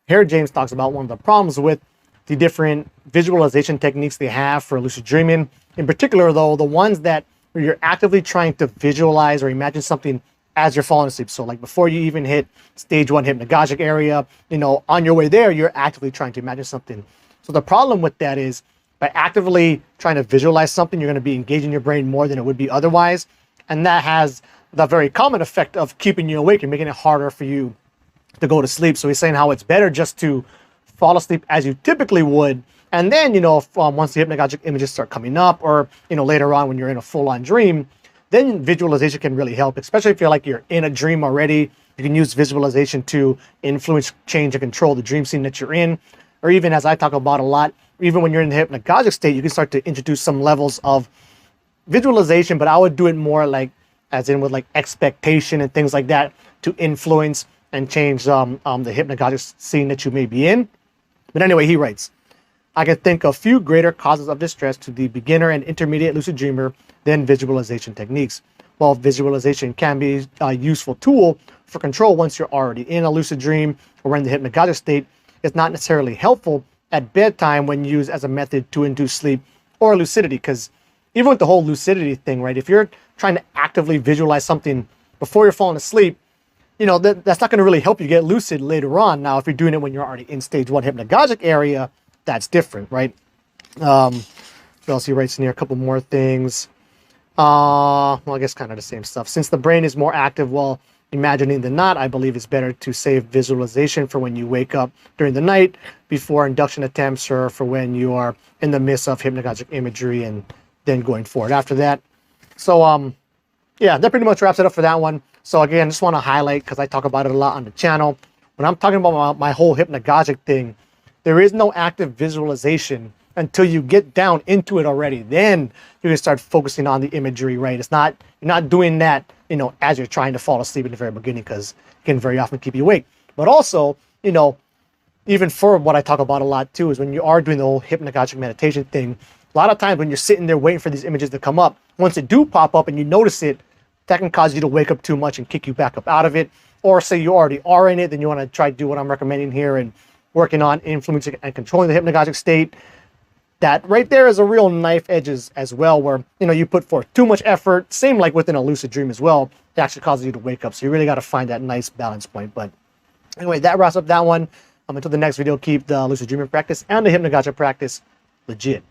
here James talks about one of the problems with the different visualization techniques they have for lucid dreaming. In particular, though, the ones that where you're actively trying to visualize or imagine something as you're falling asleep. So like before you even hit stage 1 hypnagogic area, on your way there, you're actively trying to imagine something. So the problem with that is by actively trying to visualize something, you're going to be engaging your brain more than it would be otherwise. And that has the very common effect of keeping you awake and making it harder for you to go to sleep. So he's saying how it's better just to fall asleep as you typically would. And then, once the hypnagogic images start coming up, or, later on when you're in a full-on dream, then visualization can really help, especially if you're like you're in a dream already. You can use visualization to influence, change, and control the dream scene that you're in. Or even, as I talk about a lot, even when you're in the hypnagogic state, you can start to introduce some levels of visualization, but I would do it more like, as in with like expectation and things like that, to influence and change the hypnagogic scene that you may be in. But anyway, he writes, I can think of few greater causes of distress to the beginner and intermediate lucid dreamer than visualization techniques. While visualization can be a useful tool for control once you're already in a lucid dream or in the hypnagogic state, it's not necessarily helpful at bedtime when used as a method to induce sleep or lucidity. Because even with the whole lucidity thing, right, if you're trying to actively visualize something before you're falling asleep, that's not going to really help you get lucid later on. Now, if you're doing it when you're already in stage 1 hypnagogic area, that's different, right? What else he writes in here? A couple more things. Well, I guess kind of the same stuff. Since the brain is more active while imagining than not, I believe it's better to save visualization for when you wake up during the night before induction attempts, or for when you are in the midst of hypnagogic imagery and then going forward after that. So, yeah, that pretty much wraps it up for that one. So again, just want to highlight, because I talk about it a lot on the channel, when I'm talking about my whole hypnagogic thing, there is no active visualization until you get down into it already. Then you can start focusing on the imagery, right? You're not doing that, as you're trying to fall asleep in the very beginning, because it can very often keep you awake. But also, even for what I talk about a lot too, is when you are doing the whole hypnagogic meditation thing, a lot of times when you're sitting there waiting for these images to come up, once they do pop up and you notice it, that can cause you to wake up too much and kick you back up out of it. Or say you already are in it, then you want to try to do what I'm recommending here and working on influencing and controlling the hypnagogic state. That right there is a real knife edge as well, where you put forth too much effort, same like within a lucid dream as well, it actually causes you to wake up. So you really got to find that nice balance point. But anyway, that wraps up that one. Until the next video, keep the lucid dreaming practice and the hypnagogic practice legit.